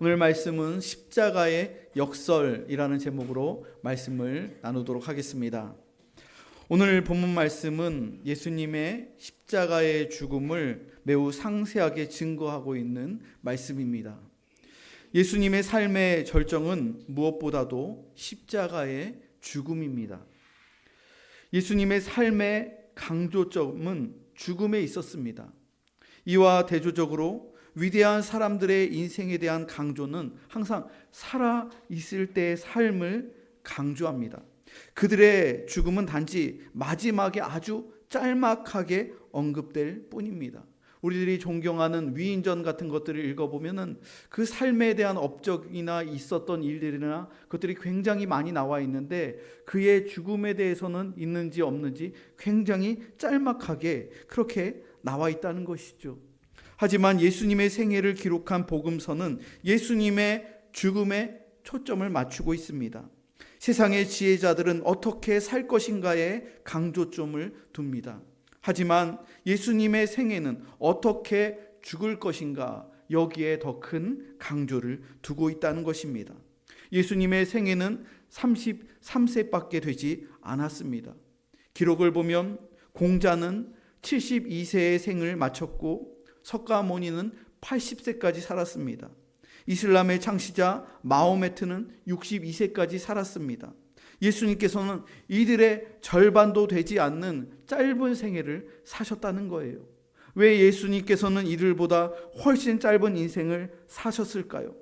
오늘 말씀은 십자가의 역설이라는 제목으로 말씀을 나누도록 하겠습니다. 오늘 본문 말씀은 예수님의 십자가의 죽음을 매우 상세하게 증거하고 있는 말씀입니다. 예수님의 삶의 절정은 무엇보다도 십자가의 죽음입니다. 예수님의 삶의 강조점은 죽음에 있었습니다. 이와 대조적으로 위대한 사람들의 인생에 대한 강조는 항상 살아있을 때의 삶을 강조합니다. 그들의 죽음은 단지 마지막에 아주 짤막하게 언급될 뿐입니다. 우리들이 존경하는 위인전 같은 것들을 읽어보면 그 삶에 대한 업적이나 있었던 일들이나 그것들이 굉장히 많이 나와 있는데 그의 죽음에 대해서는 있는지 없는지 굉장히 짤막하게 그렇게 나와 있다는 것이죠. 하지만 예수님의 생애를 기록한 복음서는 예수님의 죽음에 초점을 맞추고 있습니다. 세상의 지혜자들은 어떻게 살 것인가에 강조점을 둡니다. 하지만 예수님의 생애는 어떻게 죽을 것인가 여기에 더 큰 강조를 두고 있다는 것입니다. 예수님의 생애는 33세밖에 되지 않았습니다. 기록을 보면 공자는 72세의 생을 마쳤고 석가모니는 80세까지 살았습니다. 이슬람의 창시자 마호메트는 62세까지 살았습니다. 예수님께서는 이들의 절반도 되지 않는 짧은 생애를 사셨다는 거예요. 왜 예수님께서는 이들보다 훨씬 짧은 인생을 사셨을까요?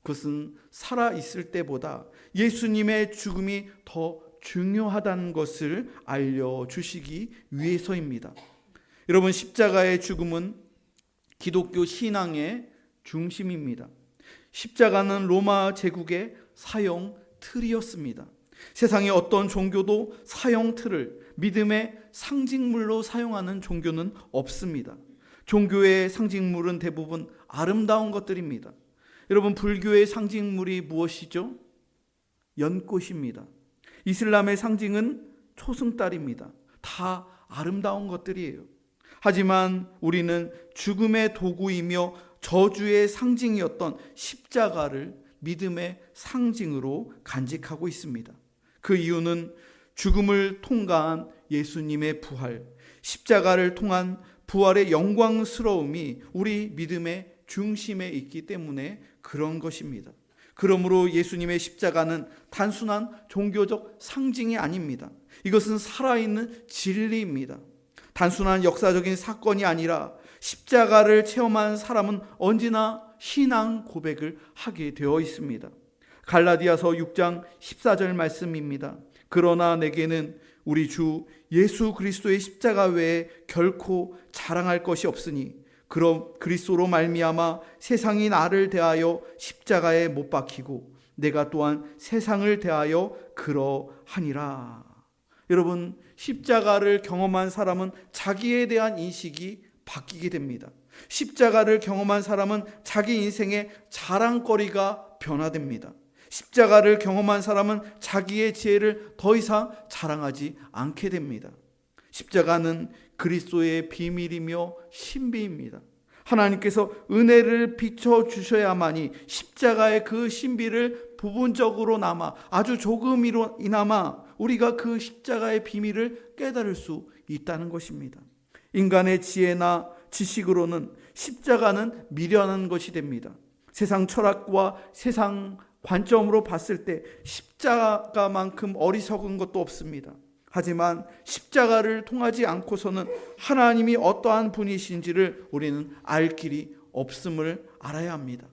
그것은 살아있을 때보다 예수님의 죽음이 더 중요하다는 것을 알려주시기 위해서입니다. 여러분, 십자가의 죽음은 기독교 신앙의 중심입니다. 십자가는 로마 제국의 사형 틀이었습니다. 세상의 어떤 종교도 사형 틀을 믿음의 상징물로 사용하는 종교는 없습니다. 종교의 상징물은 대부분 아름다운 것들입니다. 여러분, 불교의 상징물이 무엇이죠? 연꽃입니다. 이슬람의 상징은 초승달입니다. 다 아름다운 것들이에요. 하지만 우리는 죽음의 도구이며 저주의 상징이었던 십자가를 믿음의 상징으로 간직하고 있습니다. 그 이유는 죽음을 통과한 예수님의 부활, 십자가를 통한 부활의 영광스러움이 우리 믿음의 중심에 있기 때문에 그런 것입니다. 그러므로 예수님의 십자가는 단순한 종교적 상징이 아닙니다. 이것은 살아있는 진리입니다. 단순한 역사적인 사건이 아니라 십자가를 체험한 사람은 언제나 신앙 고백을 하게 되어 있습니다. 갈라디아서 6장 14절 말씀입니다. 그러나 내게는 우리 주 예수 그리스도의 십자가 외에 결코 자랑할 것이 없으니 그럼 그리스도로 말미암아 세상이 나를 대하여 십자가에 못 박히고 내가 또한 세상을 대하여 그러하니라. 여러분, 십자가를 경험한 사람은 자기에 대한 인식이 바뀌게 됩니다. 십자가를 경험한 사람은 자기 인생의 자랑거리가 변화됩니다. 십자가를 경험한 사람은 자기의 지혜를 더 이상 자랑하지 않게 됩니다. 십자가는 그리스도의 비밀이며 신비입니다. 하나님께서 은혜를 비춰주셔야만이 십자가의 그 신비를 부분적으로나마 아주 조금이나마 우리가 그 십자가의 비밀을 깨달을 수 있다는 것입니다. 인간의 지혜나 지식으로는 십자가는 미련한 것이 됩니다. 세상 철학과 세상 관점으로 봤을 때 십자가만큼 어리석은 것도 없습니다. 하지만 십자가를 통하지 않고서는 하나님이 어떠한 분이신지를 우리는 알 길이 없음을 알아야 합니다.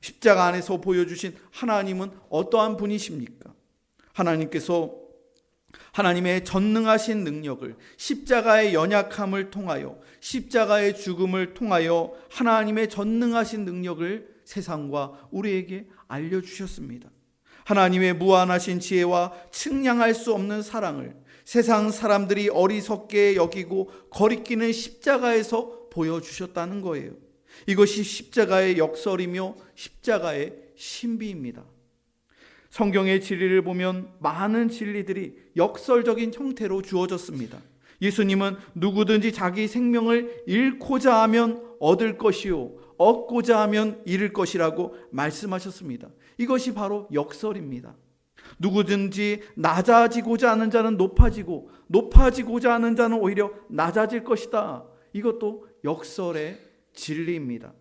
십자가 안에서 보여주신 하나님은 어떠한 분이십니까? 하나님께서 하나님의 전능하신 능력을 십자가의 연약함을 통하여 십자가의 죽음을 통하여 하나님의 전능하신 능력을 세상과 우리에게 알려주셨습니다. 하나님의 무한하신 지혜와 측량할 수 없는 사랑을 세상 사람들이 어리석게 여기고 거리끼는 십자가에서 보여주셨다는 거예요. 이것이 십자가의 역설이며 십자가의 신비입니다. 성경의 진리를 보면 많은 진리들이 역설적인 형태로 주어졌습니다. 예수님은 누구든지 자기 생명을 잃고자 하면 얻을 것이요 얻고자 하면 잃을 것이라고 말씀하셨습니다. 이것이 바로 역설입니다. 누구든지 낮아지고자 하는 자는 높아지고 높아지고자 하는 자는 오히려 낮아질 것이다. 이것도 역설의 진리입니다.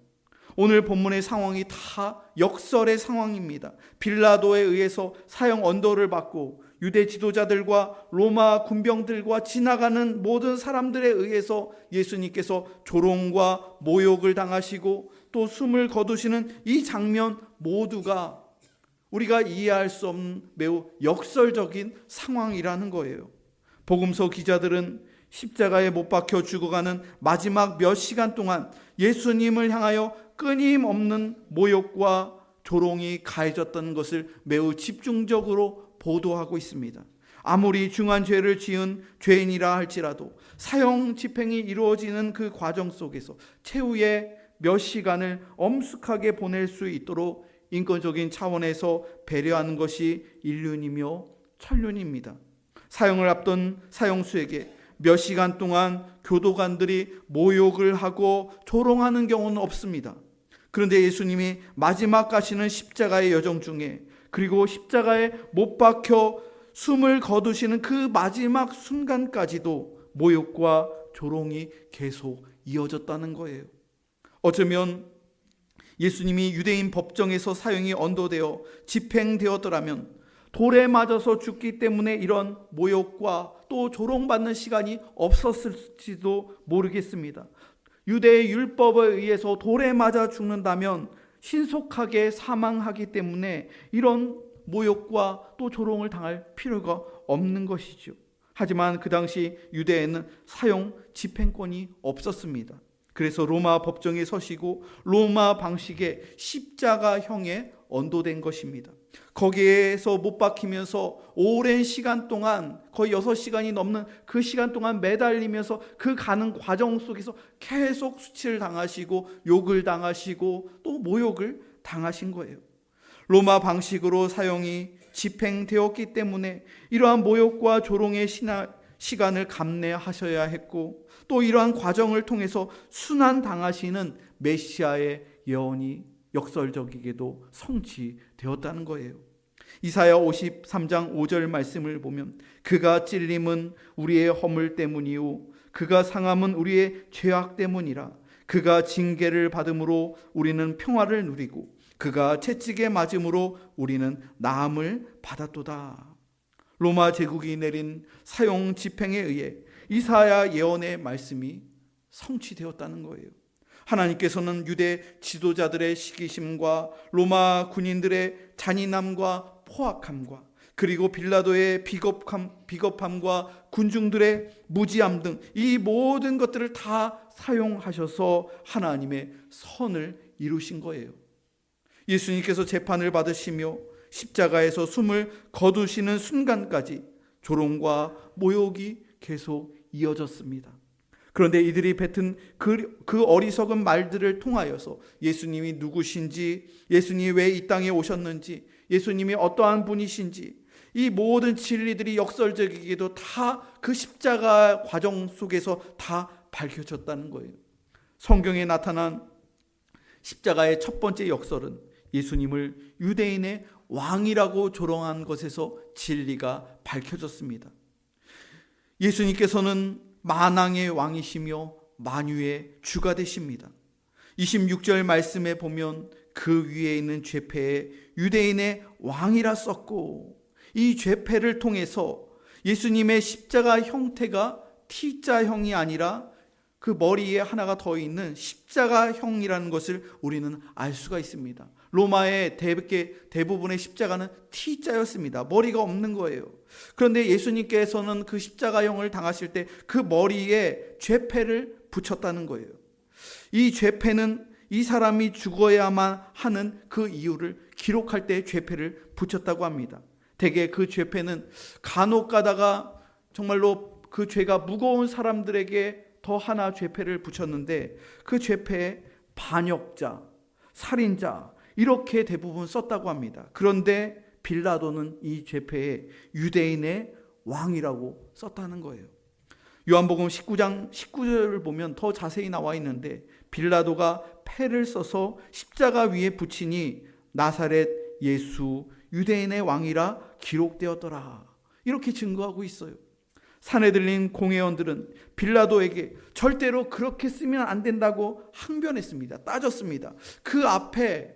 오늘 본문의 상황이 다 역설의 상황입니다. 빌라도에 의해서 사형 언도를 받고 유대 지도자들과 로마 군병들과 지나가는 모든 사람들에 의해서 예수님께서 조롱과 모욕을 당하시고 또 숨을 거두시는 이 장면 모두가 우리가 이해할 수 없는 매우 역설적인 상황이라는 거예요. 복음서 기자들은 십자가에 못 박혀 죽어가는 마지막 몇 시간 동안 예수님을 향하여 끊임없는 모욕과 조롱이 가해졌던 것을 매우 집중적으로 보도하고 있습니다. 아무리 중한 죄를 지은 죄인이라 할지라도 사형 집행이 이루어지는 그 과정 속에서 최후의 몇 시간을 엄숙하게 보낼 수 있도록 인권적인 차원에서 배려하는 것이 인륜이며 천륜입니다. 사형을 앞둔 사형수에게 몇 시간 동안 교도관들이 모욕을 하고 조롱하는 경우는 없습니다. 그런데 예수님이 마지막 가시는 십자가의 여정 중에 그리고 십자가에 못 박혀 숨을 거두시는 그 마지막 순간까지도 모욕과 조롱이 계속 이어졌다는 거예요. 어쩌면 예수님이 유대인 법정에서 사형이 언도되어 집행되었더라면 돌에 맞아서 죽기 때문에 이런 모욕과 또 조롱받는 시간이 없었을지도 모르겠습니다. 유대의 율법에 의해서 돌에 맞아 죽는다면 신속하게 사망하기 때문에 이런 모욕과 또 조롱을 당할 필요가 없는 것이죠. 하지만 그 당시 유대에는 사형 집행권이 없었습니다. 그래서 로마 법정에 서시고 로마 방식의 십자가형에 언도된 것입니다. 거기에서 못 박히면서 오랜 시간 동안 거의 6시간이 넘는 그 시간 동안 매달리면서 그 가는 과정 속에서 계속 수치를 당하시고 욕을 당하시고 또 모욕을 당하신 거예요. 로마 방식으로 사형이 집행되었기 때문에 이러한 모욕과 조롱의 시간을 감내하셔야 했고 또 이러한 과정을 통해서 순환당하시는 메시아의 예언이 역설적이게도 성취되었다는 거예요. 이사야 53장 5절 말씀을 보면 그가 찔림은 우리의 허물 때문이요 그가 상함은 우리의 죄악 때문이라. 그가 징계를 받음으로 우리는 평화를 누리고 그가 채찍에 맞음으로 우리는 나음을 받았도다. 로마 제국이 내린 사형 집행에 의해 이사야 예언의 말씀이 성취되었다는 거예요. 하나님께서는 유대 지도자들의 시기심과 로마 군인들의 잔인함과 포악함과 그리고 빌라도의 비겁함과 군중들의 무지함 등 이 모든 것들을 다 사용하셔서 하나님의 선을 이루신 거예요. 예수님께서 재판을 받으시며 십자가에서 숨을 거두시는 순간까지 조롱과 모욕이 계속 이어졌습니다. 그런데 이들이 뱉은 그 어리석은 말들을 통하여서 예수님이 누구신지, 예수님이 왜 이 땅에 오셨는지, 예수님이 어떠한 분이신지 이 모든 진리들이 역설적이게도 다 그 십자가 과정 속에서 다 밝혀졌다는 거예요. 성경에 나타난 십자가의 첫 번째 역설은 예수님을 유대인의 왕이라고 조롱한 것에서 진리가 밝혀졌습니다. 예수님께서는 만왕의 왕이시며 만유의 주가 되십니다. 26절 말씀에 보면 그 위에 있는 죄패에 유대인의 왕이라 썼고 이 죄패를 통해서 예수님의 십자가 형태가 T자형이 아니라 그 머리에 하나가 더 있는 십자가형이라는 것을 우리는 알 수가 있습니다. 로마의 대부분의 십자가는 T자였습니다. 머리가 없는 거예요. 그런데 예수님께서는 그 십자가형을 당하실 때 그 머리에 죄패를 붙였다는 거예요. 이 죄패는 이 사람이 죽어야만 하는 그 이유를 기록할 때 죄패를 붙였다고 합니다. 대개 그 죄패는 간혹 가다가 정말로 그 죄가 무거운 사람들에게 더 하나 죄패를 붙였는데 그 죄패에 반역자, 살인자 이렇게 대부분 썼다고 합니다. 그런데 빌라도는 이 죄패에 유대인의 왕이라고 썼다는 거예요. 요한복음 19장 19절을 보면 더 자세히 나와 있는데 빌라도가 패를 써서 십자가 위에 붙이니 나사렛 예수 유대인의 왕이라 기록되었더라. 이렇게 증거하고 있어요. 산에 들린 공회원들은 빌라도에게 절대로 그렇게 쓰면 안 된다고 항변했습니다. 따졌습니다. 그 앞에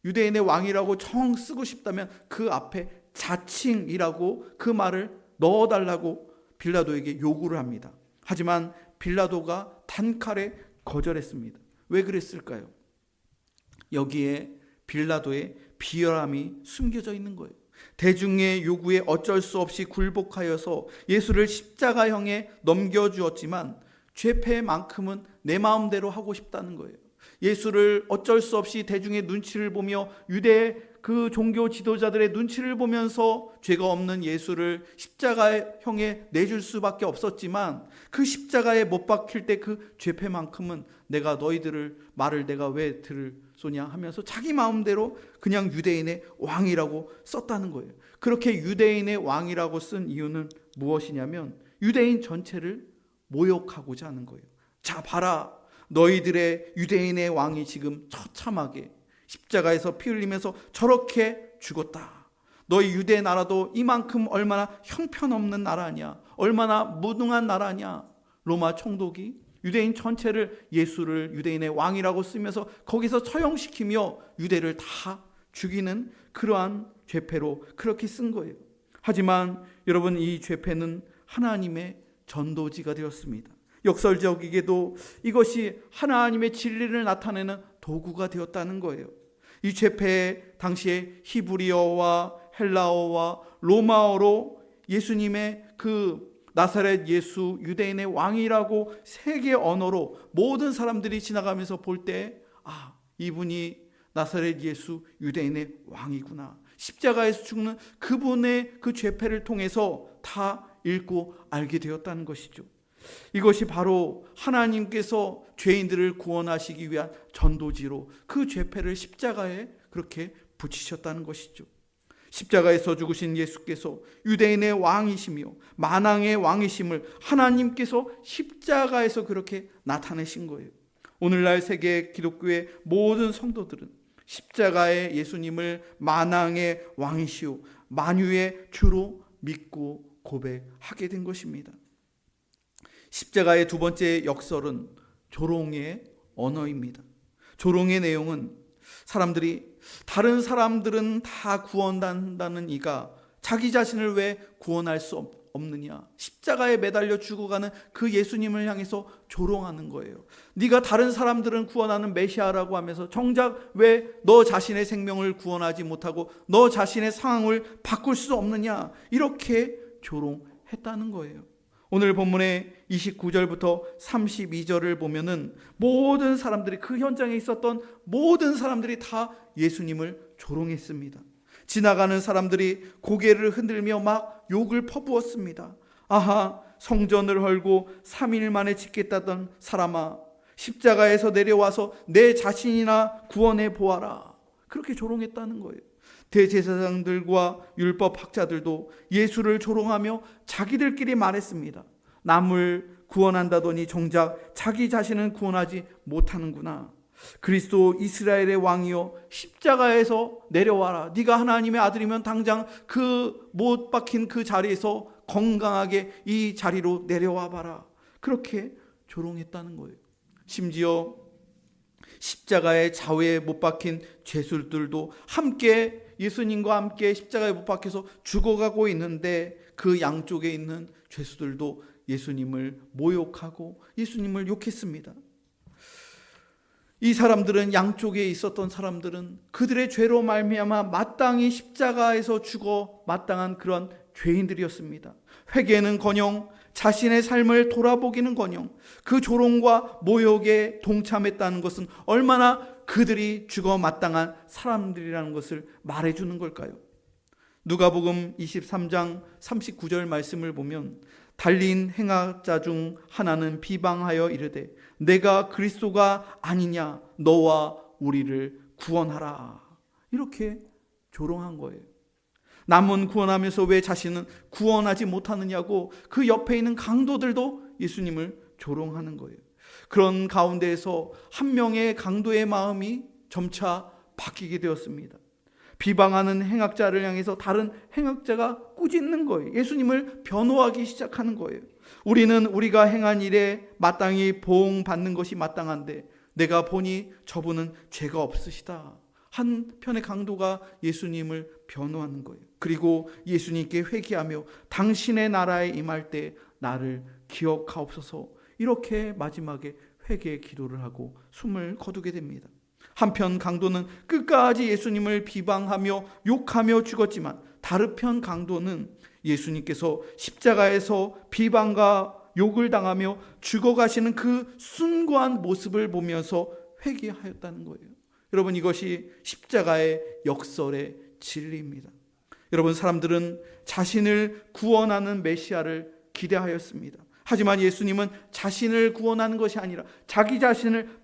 유대인의 왕이라고 정 쓰고 싶다면 그 앞에 자칭이라고 그 말을 넣어달라고 빌라도에게 요구를 합니다. 하지만 빌라도가 단칼에 거절했습니다. 왜 그랬을까요? 여기에 빌라도의 비열함이 숨겨져 있는 거예요. 대중의 요구에 어쩔 수 없이 굴복하여서 예수를 십자가형에 넘겨주었지만 죄패만큼은 내 마음대로 하고 싶다는 거예요. 예수를 어쩔 수 없이 대중의 눈치를 보며 유대 그 종교 지도자들의 눈치를 보면서 죄가 없는 예수를 십자가형에 내줄 수밖에 없었지만 그 십자가에 못 박힐 때 그 죄패만큼은 내가 너희들을 말을 내가 왜 들소냐 하면서 자기 마음대로 그냥 유대인의 왕이라고 썼다는 거예요. 그렇게 유대인의 왕이라고 쓴 이유는 무엇이냐면 유대인 전체를 모욕하고자 하는 거예요. 자 봐라, 너희들의 유대인의 왕이 지금 처참하게 십자가에서 피 흘리면서 저렇게 죽었다. 너희 유대 나라도 이만큼 얼마나 형편없는 나라냐, 얼마나 무능한 나라냐. 로마 총독이 유대인 전체를 예수를 유대인의 왕이라고 쓰면서 거기서 처형시키며 유대를 다 죽이는 그러한 죄패로 그렇게 쓴 거예요. 하지만 여러분, 이 죄패는 하나님의 전도지가 되었습니다. 역설적이게도 이것이 하나님의 진리를 나타내는 도구가 되었다는 거예요. 이 죄패 당시에 히브리어와 헬라어와 로마어로 예수님의 그 나사렛 예수 유대인의 왕이라고 세 개 언어로 모든 사람들이 지나가면서 볼 때 이분이 나사렛 예수 유대인의 왕이구나, 십자가에서 죽는 그분의 그 죄패를 통해서 다 읽고 알게 되었다는 것이죠. 이것이 바로 하나님께서 죄인들을 구원하시기 위한 전도지로 그 죄패를 십자가에 그렇게 붙이셨다는 것이죠. 십자가에서 죽으신 예수께서 유대인의 왕이시며 만왕의 왕이심을 하나님께서 십자가에서 그렇게 나타내신 거예요. 오늘날 세계 기독교의 모든 성도들은 십자가의 예수님을 만왕의 왕이시오 만유의 주로 믿고 고백하게 된 것입니다. 십자가의 두 번째 역설은 조롱의 언어입니다. 조롱의 내용은 다른 사람들은 다 구원한다는 이가 자기 자신을 왜 구원할 수 없느냐, 십자가에 매달려 죽어가는 그 예수님을 향해서 조롱하는 거예요. 네가 다른 사람들은 구원하는 메시아라고 하면서 정작 왜 너 자신의 생명을 구원하지 못하고 너 자신의 상황을 바꿀 수 없느냐, 이렇게 조롱했다는 거예요. 오늘 본문의 29절부터 32절을 보면은 모든 사람들이, 그 현장에 있었던 모든 사람들이 다 예수님을 조롱했습니다. 지나가는 사람들이 고개를 흔들며 막 욕을 퍼부었습니다. 아하, 성전을 헐고 3일 만에 짓겠다던 사람아, 십자가에서 내려와서 내 자신이나 구원해 보아라. 그렇게 조롱했다는 거예요. 대제사장들과 율법학자들도 예수를 조롱하며 자기들끼리 말했습니다. 남을 구원한다더니 정작 자기 자신은 구원하지 못하는구나. 그리스도 이스라엘의 왕이여, 십자가에서 내려와라. 네가 하나님의 아들이면 당장 그 못 박힌 그 자리에서 건강하게 이 자리로 내려와 봐라. 그렇게 조롱했다는 거예요. 심지어 십자가의 좌우에 못 박힌 죄수들도 함께 예수님과 함께 십자가에 못 박혀서 죽어가고 있는데 그 양쪽에 있는 죄수들도 예수님을 모욕하고 예수님을 욕했습니다. 이 사람들은, 양쪽에 있었던 사람들은 그들의 죄로 말미암아 마땅히 십자가에서 죽어 마땅한 그런 죄인들이었습니다. 회개는커녕 자신의 삶을 돌아보기는커녕 그 조롱과 모욕에 동참했다는 것은 얼마나 그들이 죽어 마땅한 사람들이라는 것을 말해주는 걸까요? 누가복음 23장 39절 말씀을 보면 달린 행하자 중 하나는 비방하여 이르되 내가 그리스도가 아니냐, 너와 우리를 구원하라. 이렇게 조롱한 거예요. 남은 구원하면서 왜 자신은 구원하지 못하느냐고 그 옆에 있는 강도들도 예수님을 조롱하는 거예요. 그런 가운데에서 한 명의 강도의 마음이 점차 바뀌게 되었습니다. 비방하는 행악자를 향해서 다른 행악자가 꾸짖는 거예요. 예수님을 변호하기 시작하는 거예요. 우리는 우리가 행한 일에 마땅히 보응받는 것이 마땅한데 내가 보니 저분은 죄가 없으시다. 한편의 강도가 예수님을 변호하는 거예요. 그리고 예수님께 회개하며 당신의 나라에 임할 때 나를 기억하옵소서, 이렇게 마지막에 회개의 기도를 하고 숨을 거두게 됩니다. 한편 강도는 끝까지 예수님을 비방하며 욕하며 죽었지만 다른 편 강도는 예수님께서 십자가에서 비방과 욕을 당하며 죽어가시는 그 숭고한 모습을 보면서 회개하였다는 거예요. 여러분, 이것이 십자가의 역설의 진리입니다. 여러분, 사람들은 자신을 구원하는 메시아를 기대하였습니다. 하지만 예수님은 자신을 구원하는 것이 아니라 자기 자신을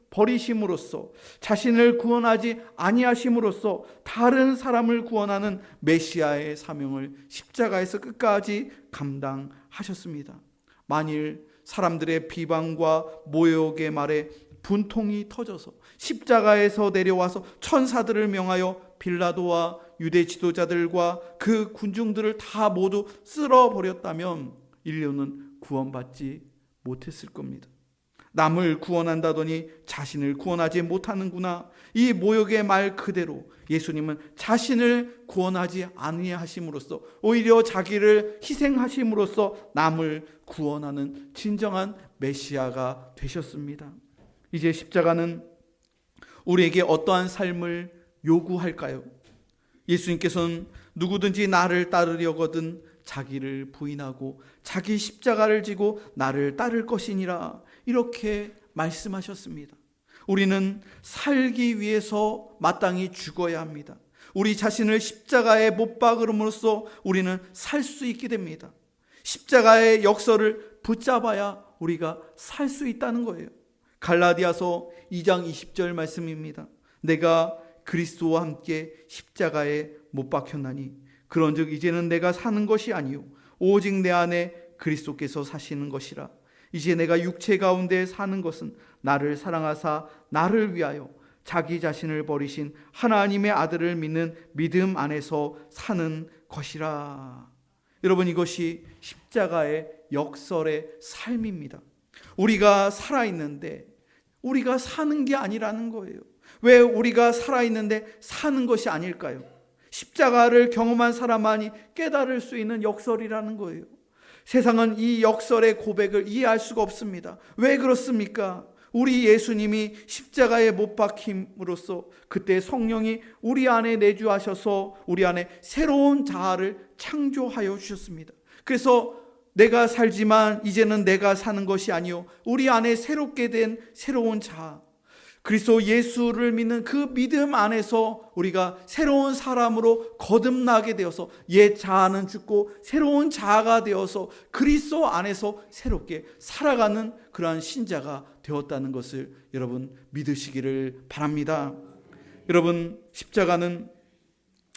버리심으로써, 자신을 구원하지 아니하심으로써 다른 사람을 구원하는 메시아의 사명을 십자가에서 끝까지 감당하셨습니다. 만일 사람들의 비방과 모욕의 말에 분통이 터져서 십자가에서 내려와서 천사들을 명하여 빌라도와 유대 지도자들과 그 군중들을 다 모두 쓸어버렸다면 인류는 구원받지 못했을 겁니다. 남을 구원한다더니 자신을 구원하지 못하는구나. 이 모욕의 말 그대로 예수님은 자신을 구원하지 아니하심으로써, 오히려 자기를 희생하심으로써 남을 구원하는 진정한 메시아가 되셨습니다. 이제 십자가는 우리에게 어떠한 삶을 요구할까요? 예수님께서는 누구든지 나를 따르려거든 자기를 부인하고 자기 십자가를 지고 나를 따를 것이니라, 이렇게 말씀하셨습니다. 우리는 살기 위해서 마땅히 죽어야 합니다. 우리 자신을 십자가에 못 박음으로써 우리는 살 수 있게 됩니다. 십자가의 역설을 붙잡아야 우리가 살 수 있다는 거예요. 갈라디아서 2장 20절 말씀입니다. 내가 그리스도와 함께 십자가에 못 박혔나니 그런즉 이제는 내가 사는 것이 아니요 오직 내 안에 그리스도께서 사시는 것이라. 이제 내가 육체 가운데 사는 것은 나를 사랑하사 나를 위하여 자기 자신을 버리신 하나님의 아들을 믿는 믿음 안에서 사는 것이라. 여러분, 이것이 십자가의 역설의 삶입니다. 우리가 살아있는데 우리가 사는 게 아니라는 거예요. 왜 우리가 살아있는데 사는 것이 아닐까요? 십자가를 경험한 사람만이 깨달을 수 있는 역설이라는 거예요. 세상은 이 역설의 고백을 이해할 수가 없습니다. 왜 그렇습니까? 우리 예수님이 십자가에 못 박힘으로써 그때 성령이 우리 안에 내주하셔서 우리 안에 새로운 자아를 창조하여 주셨습니다. 그래서 내가 살지만 이제는 내가 사는 것이 아니요 우리 안에 새롭게 된 새로운 자아, 그리스도 예수를 믿는 그 믿음 안에서 우리가 새로운 사람으로 거듭나게 되어서 옛 자아는 죽고 새로운 자아가 되어서 그리스도 안에서 새롭게 살아가는 그러한 신자가 되었다는 것을 여러분 믿으시기를 바랍니다. 여러분, 십자가는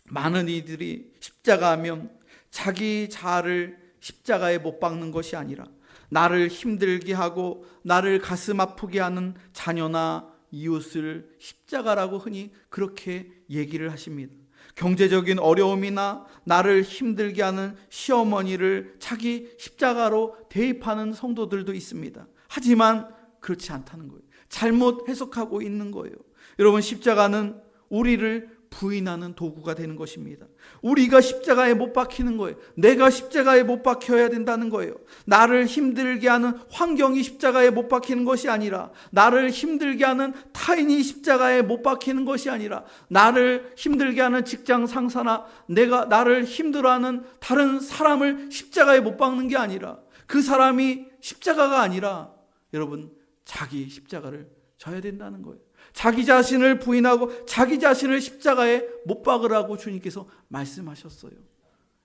많은 이들이 십자가 하면 자기 자아를 십자가에 못 박는 것이 아니라 나를 힘들게 하고 나를 가슴 아프게 하는 자녀나 이웃을 십자가라고 흔히 그렇게 얘기를 하십니다. 경제적인 어려움이나 나를 힘들게 하는 시어머니를 자기 십자가로 대입하는 성도들도 있습니다. 하지만 그렇지 않다는 거예요. 잘못 해석하고 있는 거예요. 여러분, 십자가는 우리를 부인하는 도구가 되는 것입니다. 우리가 십자가에 못 박히는 거예요. 내가 십자가에 못 박혀야 된다는 거예요. 나를 힘들게 하는 환경이 십자가에 못 박히는 것이 아니라, 나를 힘들게 하는 타인이 십자가에 못 박히는 것이 아니라, 나를 힘들게 하는 직장 상사나 나를 힘들어하는 다른 사람을 십자가에 못 박는 게 아니라, 그 사람이 십자가가 아니라 여러분 자기 십자가를 져야 된다는 거예요. 자기 자신을 부인하고 자기 자신을 십자가에 못 박으라고 주님께서 말씀하셨어요.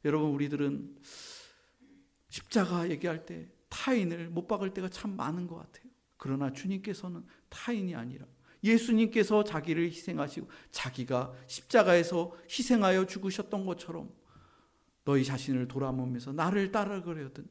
여러분, 우리들은 십자가 얘기할 때 타인을 못 박을 때가 참 많은 것 같아요. 그러나 주님께서는 타인이 아니라 예수님께서 자기를 희생하시고 자기가 십자가에서 희생하여 죽으셨던 것처럼 너희 자신을 돌아보면서 나를 따르려거든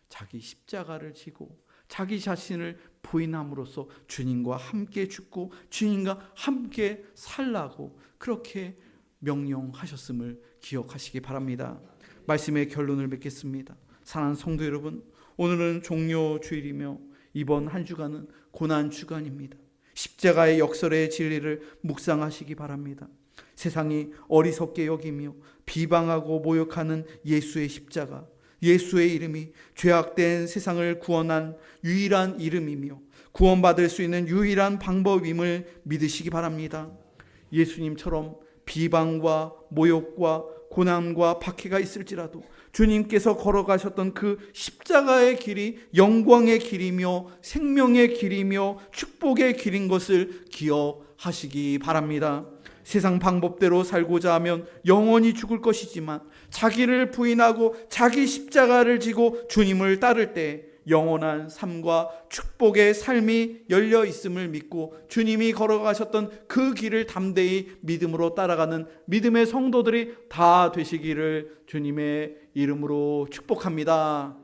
자기 십자가를 지고 자기 자신을 부인함으로써 주님과 함께 죽고 주님과 함께 살라고 그렇게 명령하셨음을 기억하시기 바랍니다. 말씀의 결론을 맺겠습니다. 사랑하는 성도 여러분, 오늘은 종료 주일이며 이번 한 주간은 고난 주간입니다. 십자가의 역설의 진리를 묵상하시기 바랍니다. 세상이 어리석게 여기며 비방하고 모욕하는 예수의 십자가, 예수의 이름이 죄악된 세상을 구원한 유일한 이름이며 구원받을 수 있는 유일한 방법임을 믿으시기 바랍니다. 예수님처럼 비방과 모욕과 고난과 박해가 있을지라도 주님께서 걸어가셨던 그 십자가의 길이 영광의 길이며 생명의 길이며 축복의 길인 것을 기억하시기 바랍니다. 세상 방법대로 살고자 하면 영원히 죽을 것이지만 자기를 부인하고 자기 십자가를 지고 주님을 따를 때 영원한 삶과 축복의 삶이 열려 있음을 믿고 주님이 걸어가셨던 그 길을 담대히 믿음으로 따라가는 믿음의 성도들이 다 되시기를 주님의 이름으로 축복합니다.